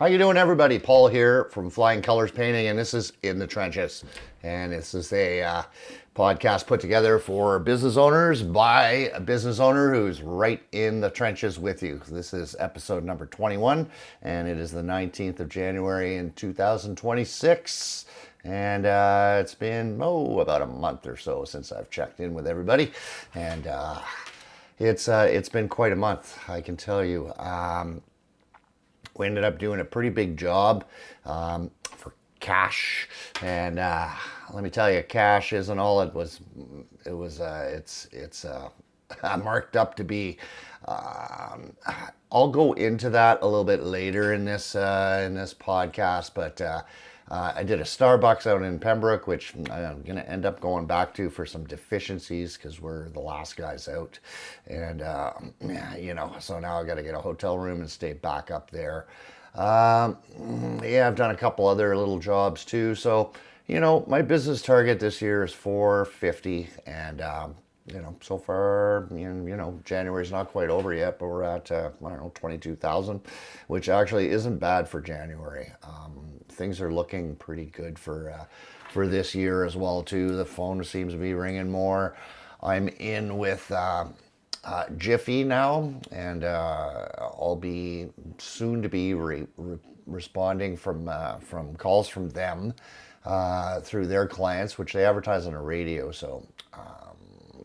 How you doing, everybody? Paul here from Flying Colors Painting, and this is In the Trenches. And this is a podcast put together for business owners by a business owner who's right in the trenches with you. This is episode number 21, and it is the 19th of January in 2026. And it's been, about a month or so since I've checked in with everybody. And it's been quite a month, I can tell you. We ended up doing a pretty big job for cash, and let me tell you, cash isn't all it was. It's marked up to be. I'll go into that a little bit later in this podcast, but I did a Starbucks out in Pembroke, which I'm going to end up going back to for some deficiencies because we're the last guys out. And, so now I got to get a hotel room and stay back up there. I've done a couple other little jobs too. So, my business target this year is 450, and so far, January's not quite over yet, but we're at, 22,000, which actually isn't bad for January. Things are looking pretty good for this year as well, too. The phone seems to be ringing more. I'm in with Jiffy now, and I'll be soon to be responding from calls from them through their clients, which they advertise on the radio. So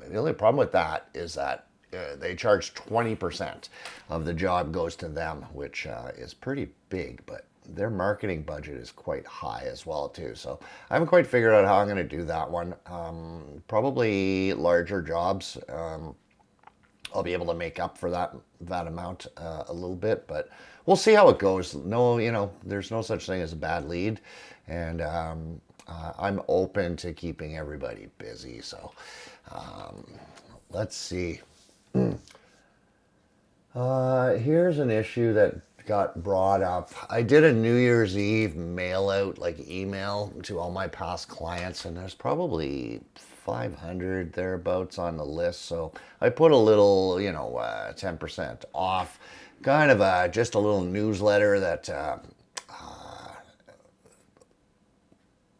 the only problem with that is that they charge 20% of the job goes to them, which is pretty big, but their marketing budget is quite high as well too. So I haven't quite figured out how I'm going to do that one. Probably larger jobs. I'll be able to make up for that amount a little bit, but we'll see how it goes. No, there's no such thing as a bad lead, and I'm open to keeping everybody busy. So let's see. Here's an issue that got brought up. I did a New Year's Eve mail out, like email to all my past clients, and there's probably 500 thereabouts on the list. So I put a little, 10% off, kind of just a little newsletter that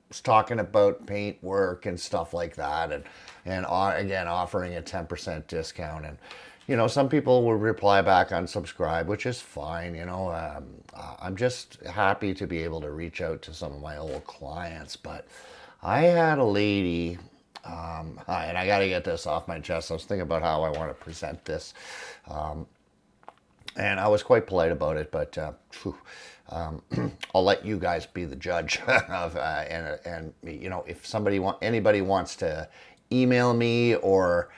was talking about paint work and stuff like that, and again offering a 10% discount. And some people will reply back unsubscribe, which is fine. I'm just happy to be able to reach out to some of my old clients. But I had a lady, and I got to get this off my chest. I was thinking about how I want to present this, and I was quite polite about it. But I'll let you guys be the judge of. And if anybody wants to email me or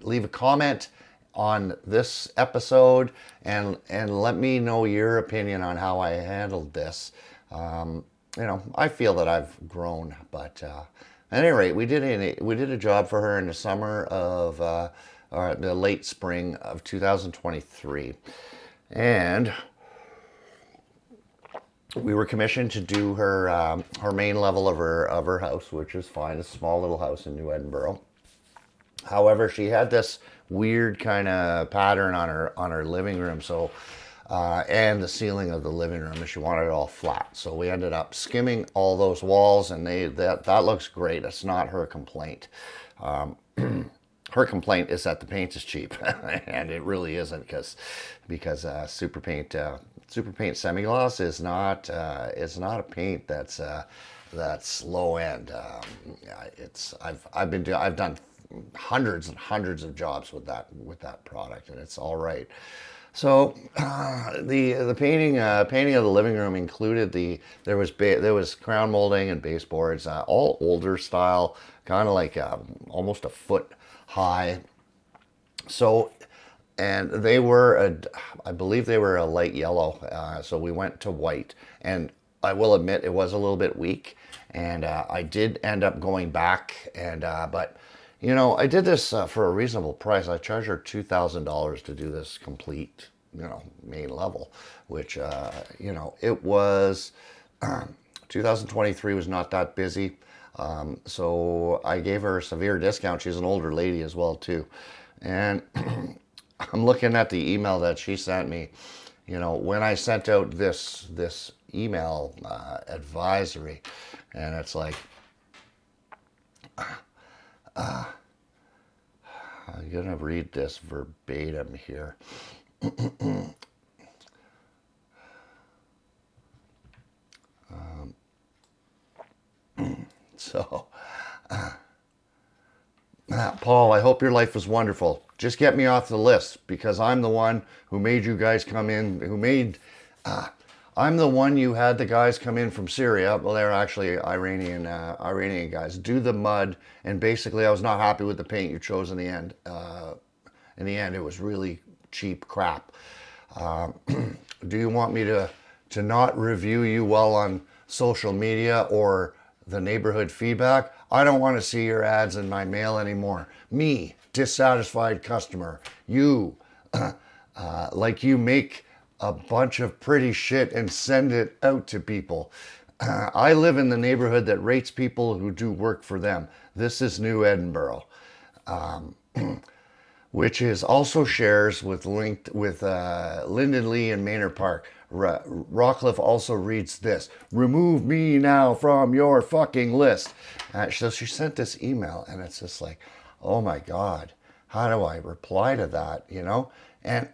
leave a comment on this episode and let me know your opinion on how I handled this. I feel that I've grown, but at any rate, we did a job for her in the summer of the late spring of 2023, and we were commissioned to do her main level of her house, which is fine. It's a small little house in New Edinburgh. However, she had this weird kind of pattern on her living room, so and the ceiling of the living room, and she wanted it all flat. So we ended up skimming all those walls, and that looks great. It's not her complaint. Her complaint is that the paint is cheap, and it really isn't, because super paint semi-gloss is not a paint that's low end. I've done hundreds and hundreds of jobs with that product, and it's all right. So the painting of the living room included there was crown molding and baseboards, all older style, kind of like almost a foot high. So, and I believe they were a light yellow. So we went to white, and I will admit it was a little bit weak, and I did end up going back, and but I did this for a reasonable price. I charged her $2,000 to do this complete, main level, which it was 2023 was not that busy. So I gave her a severe discount. She's an older lady as well too, and I'm looking at the email that she sent me. You know, when I sent out this email advisory, and it's like, I'm gonna read this verbatim here. So, Paul, I hope your life was wonderful. Just get me off the list because I'm the one who made you guys come in, I'm the one you had the guys come in from Syria. Well, they're actually Iranian guys. Do the mud, and basically, I was not happy with the paint you chose in the end. In the end, it was really cheap crap. Do you want me to not review you well on social media or the neighborhood feedback? I don't want to see your ads in my mail anymore. Me, dissatisfied customer. You, like you make a bunch of pretty shit and send it out to people. I live in the neighborhood that rates people who do work for them. This is New Edinburgh, which is also shares with Linden Lee and Manor Park. Rockcliffe also reads this: remove me now from your fucking list. So she sent this email, and it's just like, oh my God, how do I reply to that, you know? And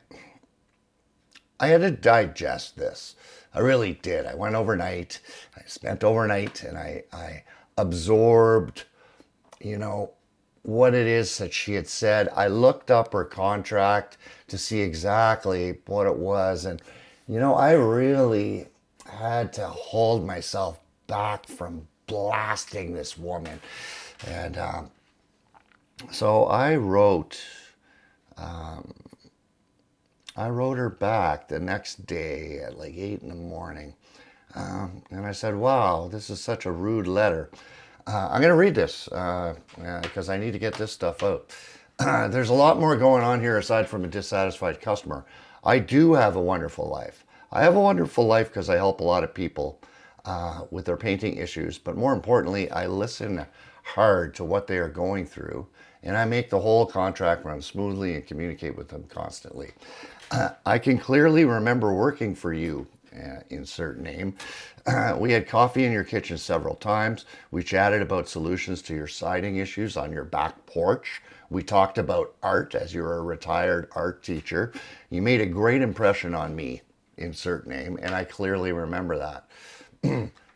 I had to digest this. I really did. I went overnight. I spent overnight and I absorbed, you know, what it is that she had said. I looked up her contract to see exactly what it was. And, you know, I really had to hold myself back from blasting this woman. And so I wrote her back the next day at like 8 in the morning. And I said, wow, this is such a rude letter. I'm going to read this because I need to get this stuff out. There's a lot more going on here aside from a dissatisfied customer. I do have a wonderful life. I have a wonderful life because I help a lot of people with their painting issues. But more importantly, I listen hard to what they are going through. And I make the whole contract run smoothly and communicate with them constantly. I can clearly remember working for you, insert name. We had coffee in your kitchen several times. We chatted about solutions to your siding issues on your back porch. We talked about art as you're a retired art teacher. You made a great impression on me, insert name, and I clearly remember that.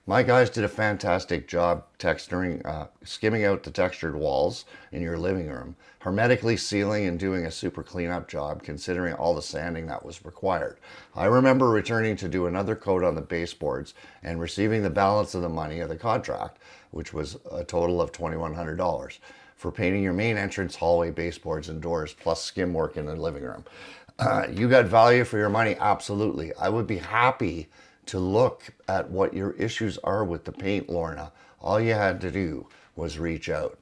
My guys did a fantastic job skimming out the textured walls in your living room, hermetically sealing and doing a super cleanup job considering all the sanding that was required. I remember returning to do another coat on the baseboards and receiving the balance of the money of the contract, which was a total of $2,100 for painting your main entrance, hallway, baseboards, and doors, plus skim work in the living room. You got value for your money, absolutely. I would be happy to look at what your issues are with the paint, Lorna. All you had to do was reach out.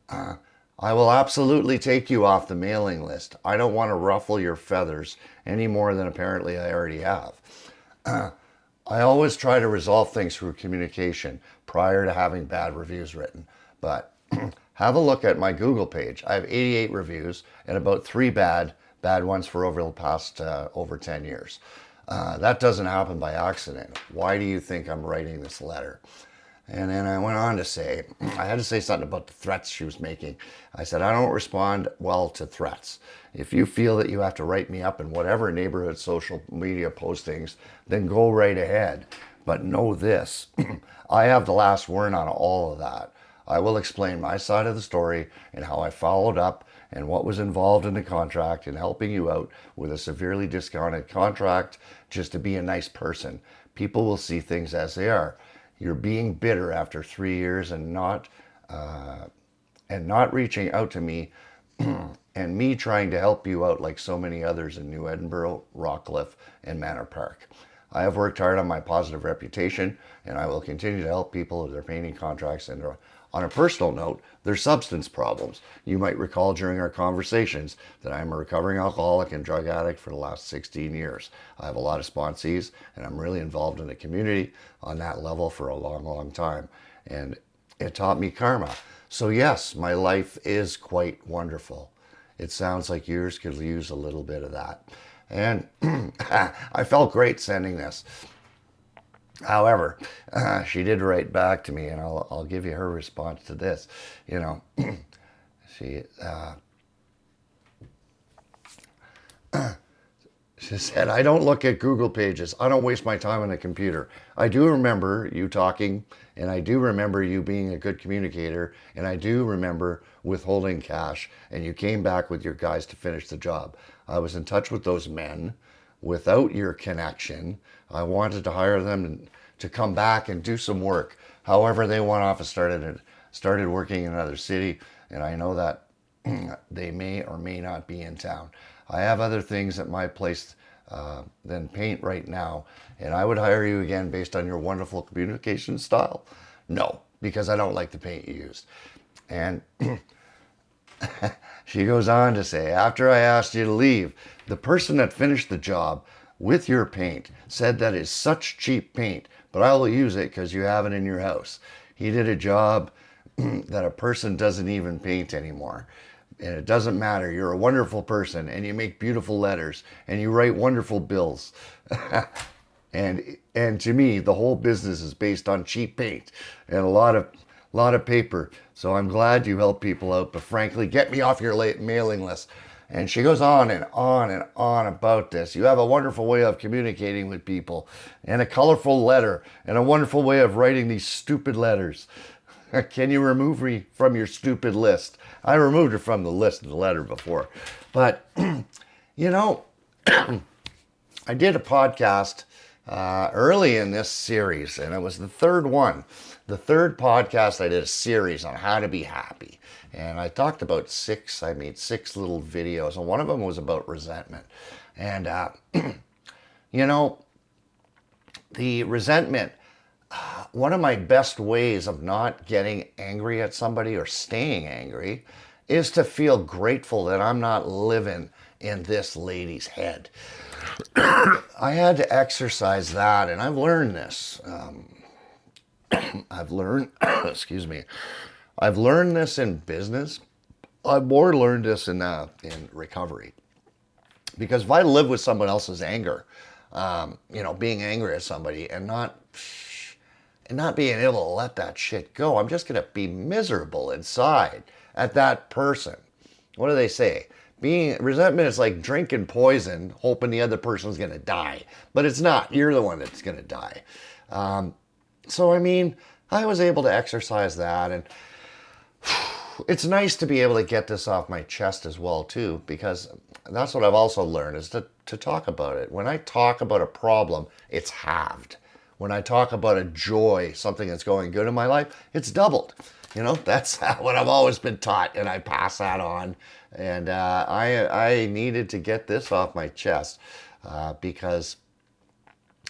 I will absolutely take you off the mailing list. I don't want to ruffle your feathers any more than apparently I already have. I always try to resolve things through communication prior to having bad reviews written. But have a look at my Google page. I have 88 reviews and about 3 bad ones for over the past over 10 years. That doesn't happen by accident. Why do you think I'm writing this letter? And then I went on to say, I had to say something about the threats she was making. I said, I don't respond well to threats. If you feel that you have to write me up in whatever neighborhood social media postings, then go right ahead. But know this, I have the last word on all of that. I will explain my side of the story and how I followed up and what was involved in the contract and helping you out with a severely discounted contract just to be a nice person. People will see things as they are. You're being bitter after 3 years and not reaching out to me and me trying to help you out like so many others in New Edinburgh, Rockcliffe, and Manor Park. I have worked hard on my positive reputation and I will continue to help people with their painting contracts and on a personal note, their substance problems. You might recall during our conversations that I'm a recovering alcoholic and drug addict for the last 16 years. I have a lot of sponsees and I'm really involved in the community on that level for a long, long time. And it taught me karma. So yes, my life is quite wonderful. it sounds like yours could use a little bit of that. And I felt great sending this. However, she did write back to me, and I'll give you her response to this. You know, she she said, I don't look at Google pages. I don't waste my time on a computer. I do remember you talking, and I do remember you being a good communicator, and I do remember withholding cash, and you came back with your guys to finish the job. I was in touch with those men without your connection. I wanted to hire them to come back and do some work. However, they went off and started working in another city, and I know that they may or may not be in town. I have other things at my place than paint right now, and I would hire you again based on your wonderful communication style. No, because I don't like the paint you used. And she goes on to say, after I asked you to leave, the person that finished the job with your paint said that it's such cheap paint, but I will use it because you have it in your house. He did a job that a person doesn't even paint anymore. And it doesn't matter. You're a wonderful person, and you make beautiful letters, and you write wonderful bills. and to me, the whole business is based on cheap paint and a lot of paper. So I'm glad you help people out, but frankly, get me off your mailing list. And she goes on and on and on about this. You have a wonderful way of communicating with people, and a colorful letter, and a wonderful way of writing these stupid letters. Can you remove me from your stupid list? I removed her from the list of the letter before. But, you know, I did a podcast early in this series, and it was the third one. The third podcast, I did a series on how to be happy. And I talked about I made 6 little videos, and one of them was about resentment. And, you know, the resentment, one of my best ways of not getting angry at somebody or staying angry is to feel grateful that I'm not living in this lady's head. I had to exercise that, and I've learned this. Excuse me. I've learned this in business. I've more learned this in recovery. Because if I live with someone else's anger, being angry at somebody and not being able to let that shit go, I'm just going to be miserable inside at that person. What do they say? Resentment is like drinking poison, hoping the other person's going to die. But it's not. You're the one that's going to die. So, I mean, I was able to exercise that, and it's nice to be able to get this off my chest as well, too, because that's what I've also learned is to talk about it. When I talk about a problem, it's halved. When I talk about a joy, something that's going good in my life, it's doubled. You know, that's what I've always been taught, and I pass that on. And I needed to get this off my chest because,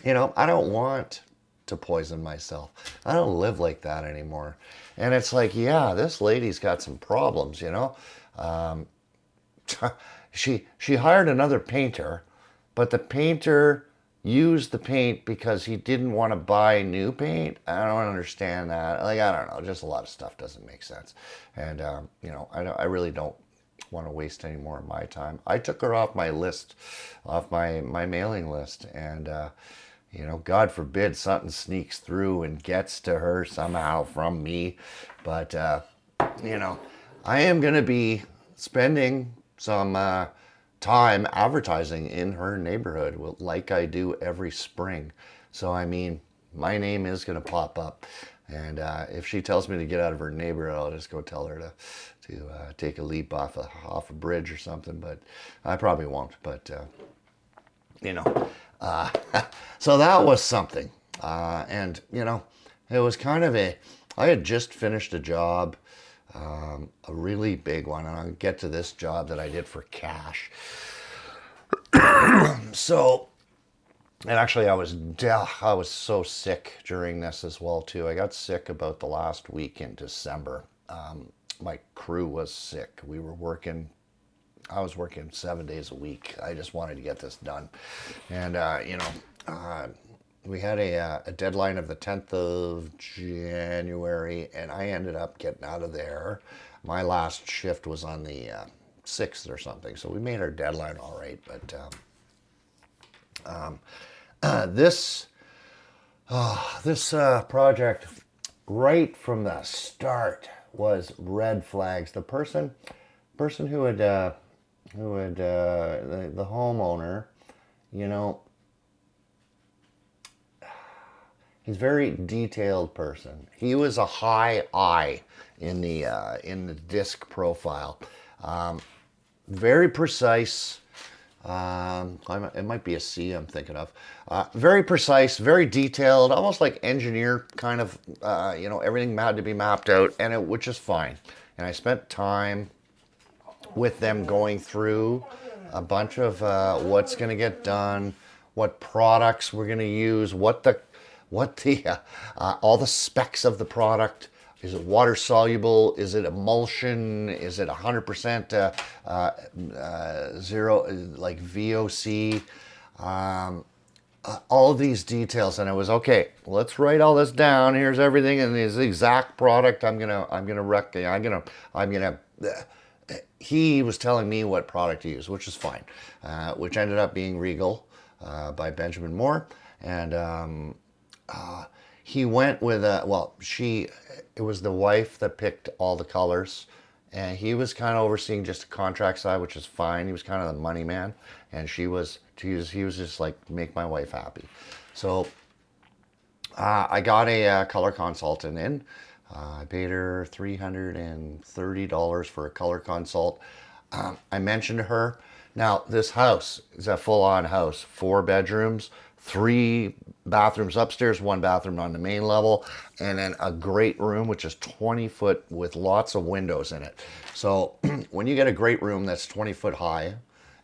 I don't want to poison myself. I don't live like that anymore. And it's like, yeah, this lady's got some problems, She hired another painter, but the painter used the paint because he didn't want to buy new paint. I don't understand that. Like, I don't know. Just a lot of stuff doesn't make sense. And, I really don't want to waste any more of my time. I took her off my list, off my mailing list. And, God forbid something sneaks through and gets to her somehow from me. But, I am going to be spending some time advertising in her neighborhood like I do every spring. So, I mean, my name is going to pop up. And if she tells me to get out of her neighborhood, I'll just go tell her to take a leap off a bridge or something. But I probably won't. But, so that was something. And, it was kind of I had just finished a job, a really big one. And I'll get to this job that I did for cash. So, and actually I was so sick during this as well too. I got sick about the last week in December. My crew was sick. I was working 7 days a week. I just wanted to get this done. And, we had a deadline of the 10th of January, and I ended up getting out of there. My last shift was on the 6th or something. So we made our deadline all right. But this project, right from the start, was red flags. The person the homeowner, you know, he's a very detailed person. He was a high I in the disc profile. Very precise. It might be a C I'm thinking of. Very precise, very detailed, almost like engineer kind of, everything had to be mapped out, which is fine. And I spent time with them going through a bunch of what's going to get done, what products we're going to use, all the specs of the product. Is it water soluble? Is it emulsion? Is it 100% zero, like VOC? All of these details, and it was okay. Let's write all this down. Here's everything, and this exact product He was telling me what product to use, which is fine, which ended up being Regal by Benjamin Moore, and he went with it was the wife that picked all the colors, and he was kind of overseeing just the contract side, which is fine. He was kind of the money man, and he was just like, make my wife happy. So I got a color consultant in. I paid her $330 for a color consult. I mentioned to her, now this house is a full-on house, 4 bedrooms, 3 bathrooms upstairs, 1 bathroom on the main level, and then a great room, which is 20 foot with lots of windows in it. So when you get a great room that's 20 foot high,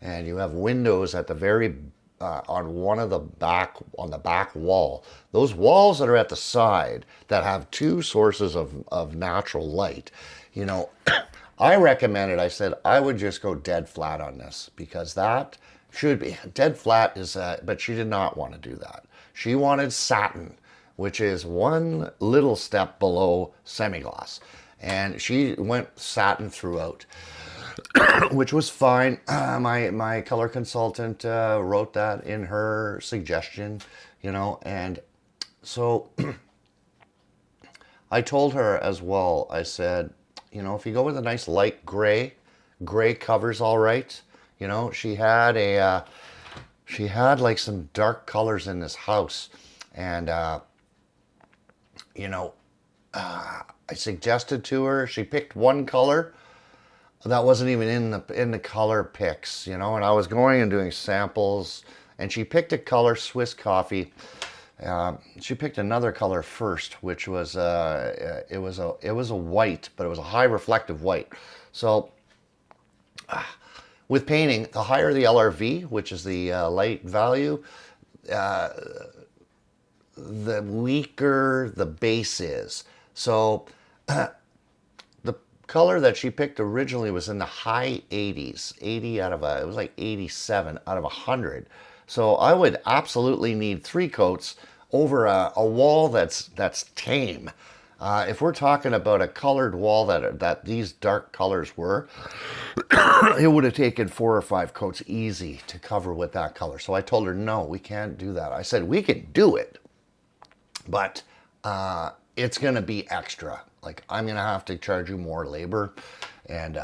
and you have windows at the very on the back wall, those walls that are at the side that have 2 sources of natural light, I recommended, I said, I would just go dead flat on this, because that should be dead flat but she did not want to do that. She wanted satin, which is one little step below semi-gloss, and she went satin throughout, which was fine. My color consultant wrote that in her suggestion, and so I told her as well. I said, if you go with a nice light gray covers all right. She had like some dark colors in this house, and I suggested to her, she picked one color that wasn't even in the color picks, and I was going and doing samples, and she picked a color, Swiss Coffee. She picked another color first, which was it was a white, but it was a high reflective white. So with painting, the higher the LRV, which is the light value, the weaker the base is. So the color that she picked originally was in the high 80s, it was like 87 out of 100. So I would absolutely need 3 coats over a wall that's tame. If we're talking about a colored wall that these dark colors were, it would have taken 4 or 5 coats easy to cover with that color. So I told her, no, we can't do that. I said, we can do it, but it's going to be extra. Like, I'm going to have to charge you more labor. And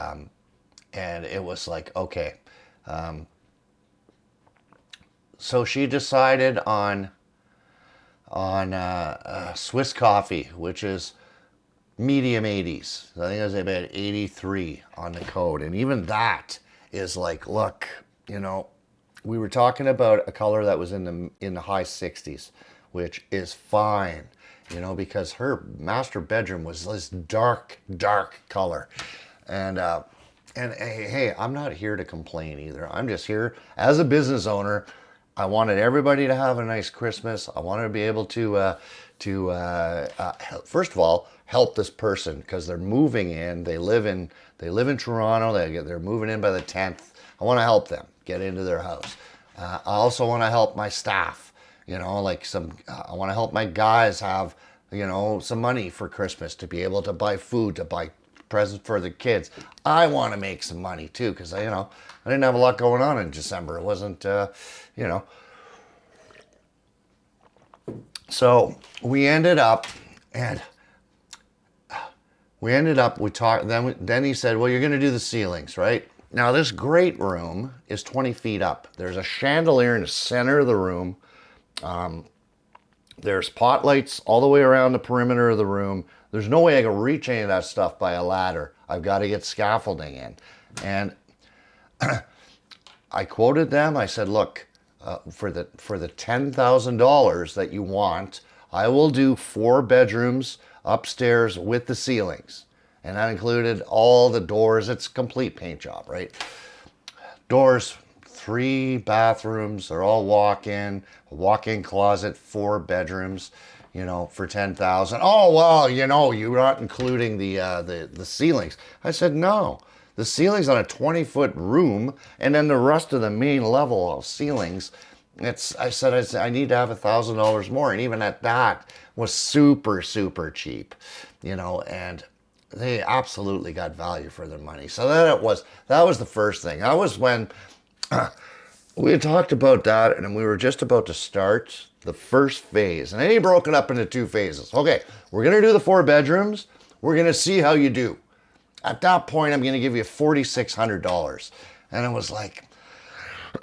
it was like, okay. So she decided on Swiss Coffee, which is medium 80s. I think it was about 83 on the code. And even that is like, look, we were talking about a color that was in the high 60s, which is fine, because her master bedroom was this dark color. And hey, I'm not here to complain either. I'm just here as a business owner. I wanted everybody to have a nice Christmas. I wanted to be able to first of all, help this person, because they're moving in. They live in Toronto. They're moving in by the 10th. I want to help them get into their house. I also want to help my staff. I want to help my guys have some money for Christmas, to be able to buy food, to buy present for the kids. I want to make some money too, because I didn't have a lot going on in December. It wasn't, you know. So we ended up, and we talked, then he said, well, you're going to do the ceilings, right? Now, this great room is 20 feet up. There's a chandelier in the center of the room. There's pot lights all the way around the perimeter of the room. There's no way I can reach any of that stuff by a ladder. I've got to get scaffolding in. And I quoted them. I said, look, for the $10,000 that you want, I will do 4 bedrooms upstairs with the ceilings. And that included all the doors. It's a complete paint job, right? Doors, 3 bathrooms. They're all walk-in. A walk-in closet, 4 bedrooms, for $10,000. Oh, well, you're not including the ceilings. I said, no. The ceilings on a 20-foot room, and then the rest of the main level of ceilings, I said I need to have $1,000 more, and even at that was super, super cheap, and they absolutely got value for their money. So that was the first thing. That was when we had talked about that, and we were just about to start the first phase, and then he broke it up into 2 phases. Okay, we're gonna do the 4 bedrooms. We're gonna see how you do. At that point, I'm gonna give you $4,600, and it was like,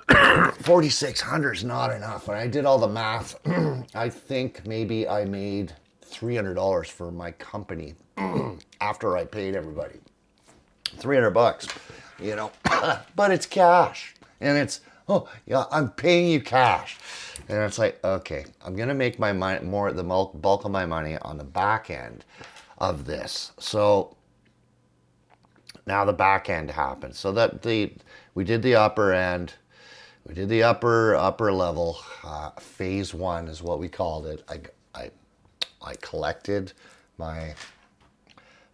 4,600 is not enough. And I did all the math. I think maybe I made $300 for my company after I paid everybody. $300, but it's cash, and it's, oh yeah, I'm paying you cash, and it's like, okay, I'm gonna make my money the bulk of my money on the back end of this. So now the back end happened. So that we did the upper end. We did the upper level. Phase 1 is what we called it. I collected my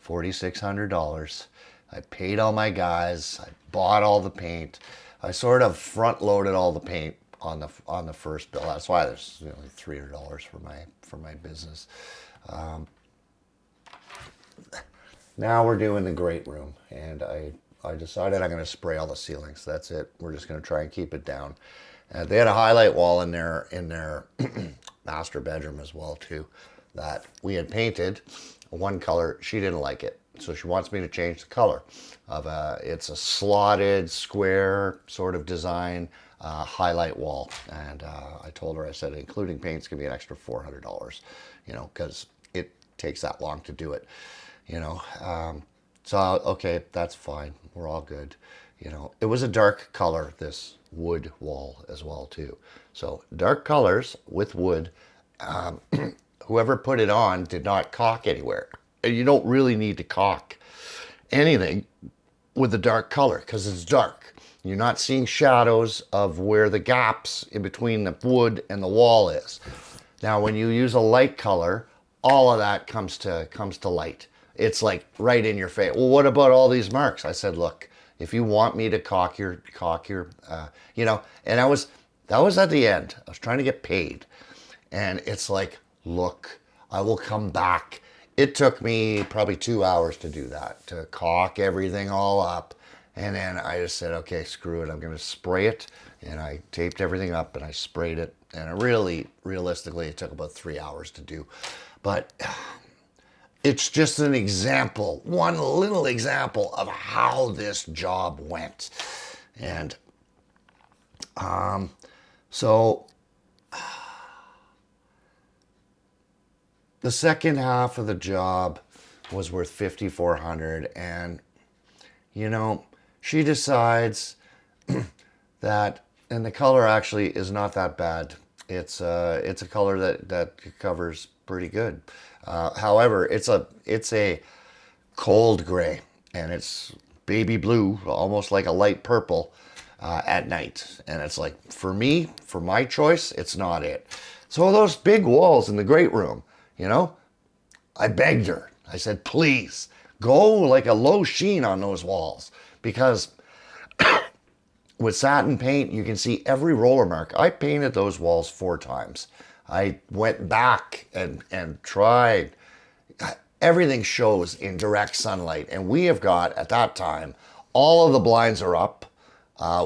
$4,600. I paid all my guys. I bought all the paint. I sort of front loaded all the paint on the first bill. That's why there's only $300 for my business. Now we're doing the great room, and I decided I'm going to spray all the ceilings. That's it. We're just going to try and keep it down. They had a highlight wall in their master bedroom as well too, that we had painted one color. She didn't like it, so she wants me to change the color of it's a slotted square sort of design highlight wall. And I told her, I said, including paint's gonna be an extra $400, because it takes that long to do it, So, okay, that's fine. We're all good. It was a dark color, this wood wall as well too. So dark colors with wood. Whoever put it on did not caulk anywhere. And you don't really need to caulk anything with a dark color because it's dark. You're not seeing shadows of where the gaps in between the wood and the wall is. Now, when you use a light color, all of that comes to light. It's like right in your face. Well, what about all these marks? I said, look, if you want me to caulk your, and that was at the end. I was trying to get paid. And it's like, look, I will come back. It took me probably 2 hours to do that, to caulk everything all up. And then I just said, okay, screw it. I'm going to spray it. And I taped everything up and I sprayed it. And realistically, it took about 3 hours to do. But it's just an example, one little example of how this job went. And so the second half of the job was worth $5,400, and she decides that, and the color actually is not that bad. It's a color that covers pretty good. However, it's a cold gray, and it's baby blue, almost like a light purple at night. And it's like, for me, for my choice, it's not it. So those big walls in the great room, I begged her. I said, please, go like a low sheen on those walls, because with satin paint, you can see every roller mark. I painted those walls 4 times. I went back and tried. everything shows in direct sunlight. And we have got, at that time, all of the blinds are up.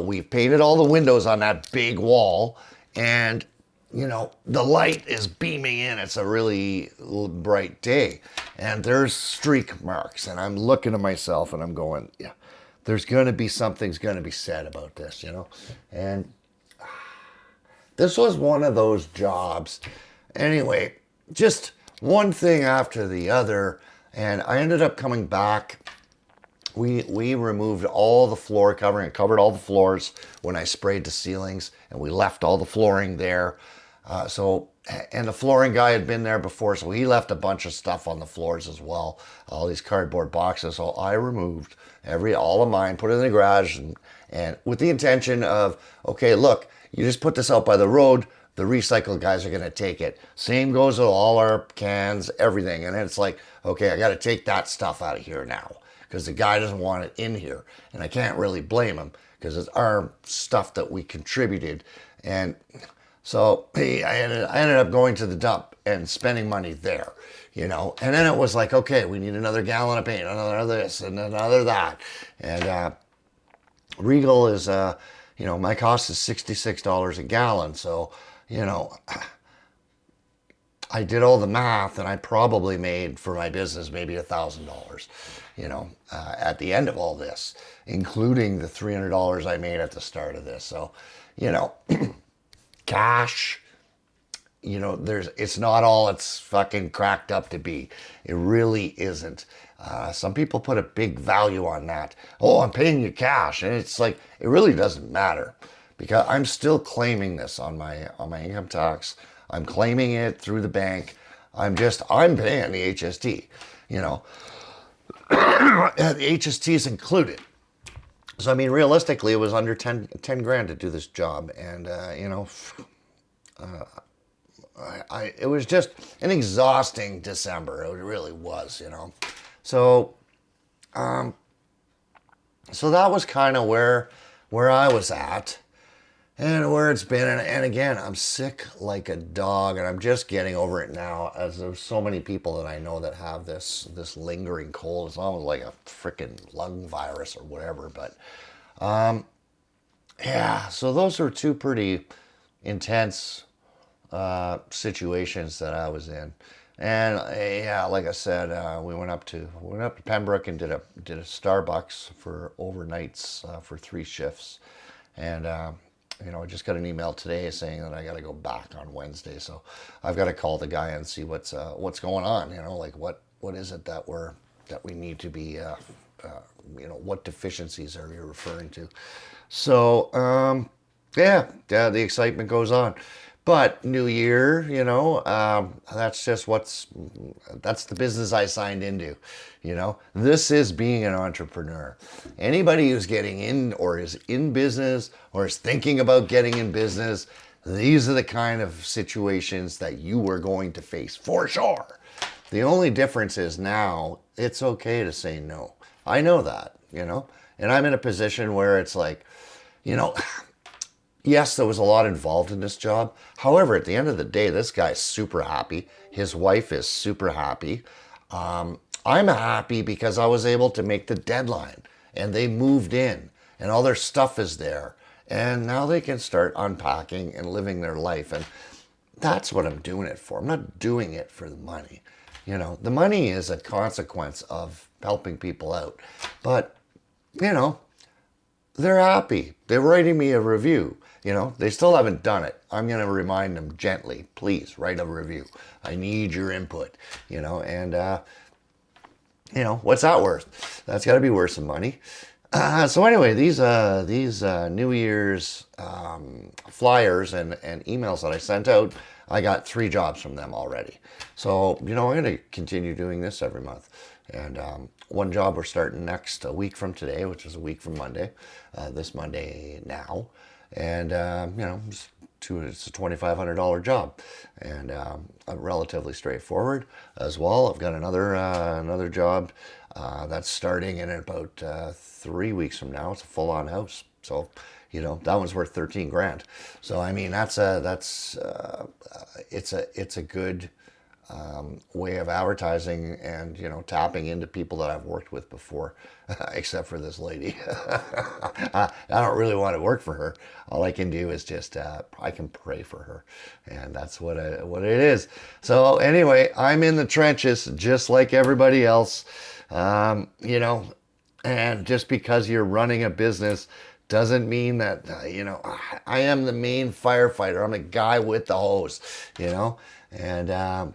We've painted all the windows on that big wall, and the light is beaming in. It's a really bright day, and there's streak marks, and I'm looking at myself and I'm going, yeah, there's going to be something's going to be said about this, and this was one of those jobs. Anyway, just one thing after the other, and I ended up coming back. We removed all the floor covering. It covered all the floors when I sprayed the ceilings, and we left all the flooring there. And the flooring guy had been there before, so he left a bunch of stuff on the floors as well, all these cardboard boxes. So I removed all of mine, put it in the garage, and with the intention of, okay, look, you just put this out by the road, the recycle guys are going to take it. Same goes with all our cans, everything. And it's like, okay, I got to take that stuff out of here now because the guy doesn't want it in here. And I can't really blame him because it's our stuff that we contributed. And so I ended up going to the dump and spending money there, And then it was like, okay, we need another gallon of paint, another this and another that. And Regal is, my cost is $66 a gallon. So, I did all the math, and I probably made for my business maybe $1,000, at the end of all this, including the $300 I made at the start of this. So, cash, it's not all it's fucking cracked up to be. It really isn't. Some people put a big value on that. Oh, I'm paying you cash. And it's like, it really doesn't matter because I'm still claiming this on my income tax. I'm claiming it through the bank. I'm paying the HST, and the HST is included. So, I mean, realistically, it was under 10 grand to do this job. And, it was just an exhausting December. It really was, So, so that was kind of where I was at and where it's been. And again, I'm sick like a dog, and I'm just getting over it now, as there's so many people that I know that have this lingering cold. It's almost like a freaking lung virus or whatever. But yeah, so those are two pretty intense situations that I was in. And yeah, like I said, we went up to Pembroke and did a Starbucks for overnights for 3 shifts. And I just got an email today saying that I got to go back on Wednesday. So I've got to call the guy and see what's going on. Like what is it that we need to be, what deficiencies are you referring to? So yeah, the excitement goes on. But New Year, that's just that's the business I signed into. This is being an entrepreneur. Anybody who's getting in or is in business or is thinking about getting in business, these are the kind of situations that you are going to face for sure. The only difference is now it's okay to say no. I know that, and I'm in a position where it's like, yes, there was a lot involved in this job. However, at the end of the day, this guy's super happy. His wife is super happy. I'm happy because I was able to make the deadline and they moved in and all their stuff is there. And now they can start unpacking and living their life. And that's what I'm doing it for. I'm not doing it for the money. The money is a consequence of helping people out. But, they're happy. They're writing me a review. They still haven't done it. I'm going to remind them gently, please write a review. I need your input, and, what's that worth? That's got to be worth some money. So anyway, these New Year's flyers and emails that I sent out, I got 3 jobs from them already. So, I'm going to continue doing this every month. And one job we're starting next week from today, which is a week from Monday, this Monday now. And, it's a $2,500 job and relatively straightforward as well. I've got another job that's starting in about 3 weeks from now. It's a full-on house. So, that one's worth 13 grand. So, I mean, it's a good way of advertising and, tapping into people that I've worked with before, except for this lady. I don't really want to work for her. All I can do is just I can pray for her, and that's what it is. So anyway, I'm in the trenches just like everybody else. And just because you're running a business doesn't mean that, I am the main firefighter. I'm the guy with the hose, and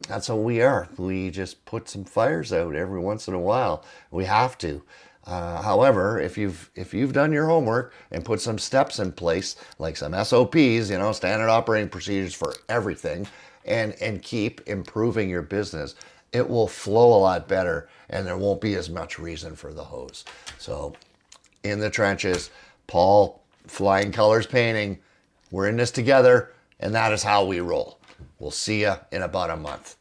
that's what we are. We just put some fires out every once in a while. We have to. However, if you've done your homework and put some steps in place, like some SOPs, standard operating procedures for everything, and keep improving your business, it will flow a lot better, and there won't be as much reason for the hose. So, in the trenches, Paul, Flying Colors Painting, we're in this together, and that is how we roll. We'll see you in about a month.